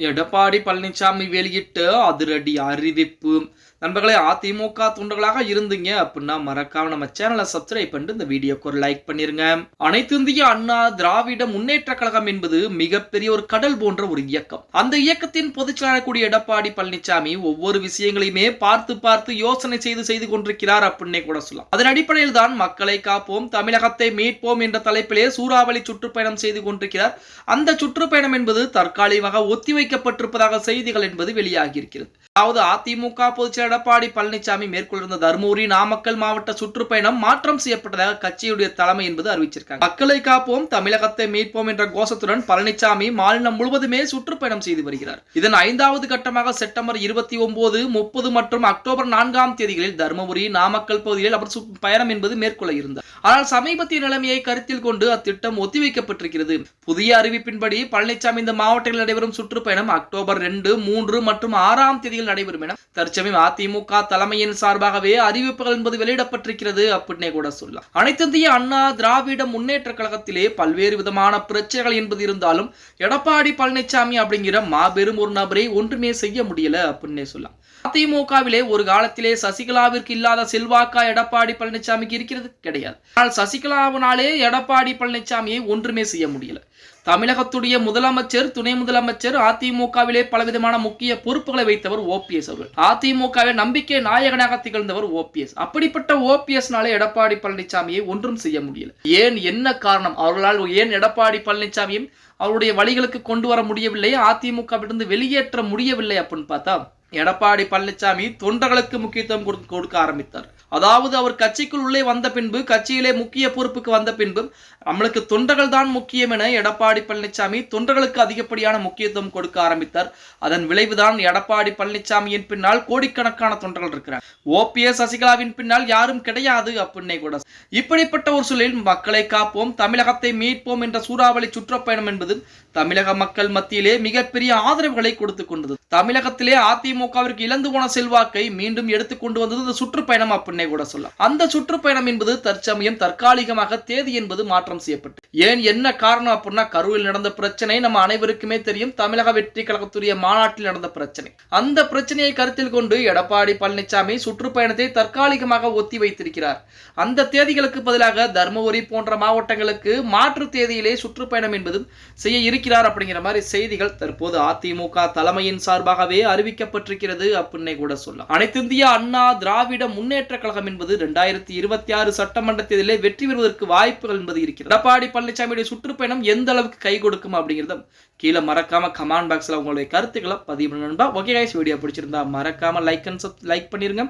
எடப்பாடி பழனிசாமி வெளியிட்ட அதிரடி அறிவிப்பு. நண்பர்களே, அதிமுக தொண்டர்களாக இருந்தீங்க அப்படின்னா மறக்காம நம்ம சேனலை சப்ஸ்கிரைப் பண்ணிட்டு இந்த வீடியோக்கு ஒரு லைக் பண்ணிருங்க. அனைத்து இந்திய அண்ணா திராவிட முன்னேற்ற கழகம் என்பது மிகப்பெரிய ஒரு கடல் போன்ற ஒரு இயக்கம். அந்த இயக்கத்தின் பொதுச்செயலாளர் கூடிய எடப்பாடி பழனிசாமி ஒவ்வொரு விஷயங்களையுமே பார்த்து பார்த்து யோசனை செய்து கொண்டிருக்கிறார் அப்படின்னே கூட சொல்லலாம். அதன் அடிப்படையில் தான் மக்களை காப்போம், தமிழகத்தை மீட்போம் என்ற தலைப்பிலே சூறாவளி சுற்றுப்பயணம் செய்து கொண்டிருக்கிறார். அந்த சுற்றுப்பயணம் என்பது தற்காலிகமாக ஒத்திவைக்கப்பட்டிருப்பதாக செய்திகள் என்பது வெளியாகி இருக்கிறது. அதாவது அதிமுக பொதுச்செயலாளர் எடப்பாடி பழனிசாமி மேற்கொண்டிருந்த தருமபுரி, நாமக்கல் மாவட்ட சுற்றுப்பயணம் மாற்றம் செய்யப்பட்டதாக கட்சியுடைய தலைமை என்பது அறிவிச்சிருக்காங்க. மக்களை காப்போம், தமிழகத்தை மீட்போம் என்ற கோஷத்துடன் பழனிசாமி மாநிலம் முழுவதுமே சுற்றுப்பயணம் செய்து வருகிறார். இதன் 5வது கட்டமாக செப்டம்பர் 29, 30 மற்றும் அக்டோபர் 4ஆம் தேதிகளில் தருமபுரி, நாமக்கல் பகுதிகளில் அவர் பயணம் என்பது மேற்கொள்ள இருந்தார். ஆனால் சமீபத்திய நிலைமையை கருத்தில் கொண்டு அத்திட்டம் ஒத்திவைக்கப்பட்டிருக்கிறது. புதிய அறிவிப்பின்படி பழனிசாமி இந்த மாவட்டங்களில் நடைபெறும் சுற்றுப்பயணம் அக்டோபர் 2, 3 மற்றும் 6ஆம் தேதியில் நடைபெறும் என தற்சமயம் அதிமுக தலைமையின் சார்பாகவே அறிவிப்புகள் என்பது வெளியிடப்பட்டிருக்கிறது அப்படின்னே கூட சொல்லலாம். அனைத்து இந்திய அண்ணா திராவிட முன்னேற்ற கழகத்திலே பல்வேறு விதமான பிரச்சனைகள் என்பது இருந்தாலும் எடப்பாடி பழனிசாமி அப்படிங்கிற மாபெரும் ஒரு நபரை ஒன்றுமே செய்ய முடியல அப்படின்னே சொல்லலாம். அதிமுகவிலே ஒரு காலத்திலே சசிகலாவிற்கு இல்லாத செல்வாக்கா எடப்பாடி பழனிசாமிக்கு இருக்கிறது கிடையாது. ஆனால் சசிகலாவினாலே எடப்பாடி பழனிசாமியை ஒன்றுமே செய்ய முடியல. தமிழகத்துடைய முதலமைச்சர், துணை முதலமைச்சர், அதிமுகவிலே பலவிதமான முக்கிய பொறுப்புகளை வைத்தவர் ஓபிஎஸ் அவர்கள். அதிமுகவில் நம்பிக்கை நாயகனாக திகழ்ந்தவர் ஓபிஎஸ். அப்படிப்பட்ட ஓபிஎஸ்னாலே எடப்பாடி பழனிசாமியை ஒன்றும் செய்ய முடியல. ஏன், என்ன காரணம்? அவர்களால் ஏன் எடப்பாடி பழனிசாமியும் அவருடைய வழிகளுக்கு கொண்டு வர முடியவில்லை, அதிமுகவிலிருந்து வெளியேற்ற முடியவில்லை அப்படின்னு பார்த்தா, எடப்பாடி பழனிசாமி தொண்டர்களுக்கு முக்கியத்துவம் கொடுக்க ஆரம்பித்தார். அதாவது அவர் கட்சிக்குள் உள்ளே வந்த பின்பு, கட்சியிலே முக்கிய பொறுப்புக்கு வந்த பின்பு நம்மளுக்கு தொண்டர்கள் தான் முக்கியம் என எடப்பாடி பழனிசாமி தொண்டர்களுக்கு அதிகப்படியான முக்கியத்துவம் கொடுக்க ஆரம்பித்தார். அதன் விளைவுதான் எடப்பாடி பழனிசாமியின் பின்னால் கோடிக்கணக்கான தொண்டர்கள் இருக்கிறார். ஓபிஎஸ், சசிகலாவின் பின்னால் யாரும் கிடையாது அப்படின்னே கூட. இப்படிப்பட்ட ஒரு சூழலில் மக்களை காப்போம், தமிழகத்தை மீட்போம் என்ற சூறாவளி சுற்றுப்பயணம் என்பது தமிழக மக்கள் மத்தியிலே மிகப்பெரிய ஆதரவுகளை கொடுத்துக் கொண்டது. தமிழகத்திலே அதிமுகவிற்கு இழந்து போன செல்வாக்கை மீண்டும் எடுத்துக் கொண்டு வந்தது இந்த சுற்றுப்பயணம் அப்படின்னே கூட சொல்லலாம். அந்த சுற்றுப்பயணம் என்பது தற்சமயம் தற்காலிகமாக தேதி என்பது மாற்றம் செய்யப்பட்டு, ஏன், என்ன காரணம் அப்படின்னா, கரூரில் நடந்த பிரச்சனை நம்ம அனைவருக்குமே தெரியும். தமிழக வெற்றி கழகத்துடைய மாநாட்டில் நடந்த பிரச்சனை. அந்த பிரச்சனையை கருத்தில் கொண்டு எடப்பாடி பழனிசாமி சுற்றுப்பயணத்தை தற்காலிகமாக ஒத்தி வைத்திருக்கிறார். அந்த தேதிகளுக்கு பதிலாக தர்மபுரி போன்ற மாவட்டங்களுக்கு மாற்று தேதியிலே சுற்றுப்பயணம் என்பது செய்ய இருக்கிறார் அப்படிங்கிற மாதிரி செய்திகள் தற்போது அதிமுக தலைமையின் சார்பாகவே அறிவிக்கப்பட்டிருக்கிறது அப்படின்னே கூட சொல்லலாம். அனைத்து இந்திய அண்ணா திராவிட முன்னேற்ற கழகம் என்பது 2026 சட்டமன்ற தேர்தலிலே வெற்றி பெறுவதற்கு வாய்ப்புகள் என்பது இருக்கிறது. எடப்பாடி பழனிசாமியுடைய சுற்றுப்பயணம் எந்த அளவுக்கு கை கொடுக்கும் அப்படிங்கிறத கீழே மறக்காம கமெண்ட் பாக்ஸ்ல உங்களுடைய கருத்துக்களை பதிவு பண்ணுங்க. ஓகே கைஸ், வீடியோ பிடிச்சிருந்தா மறக்காம லைக் பண்ணிருங்க.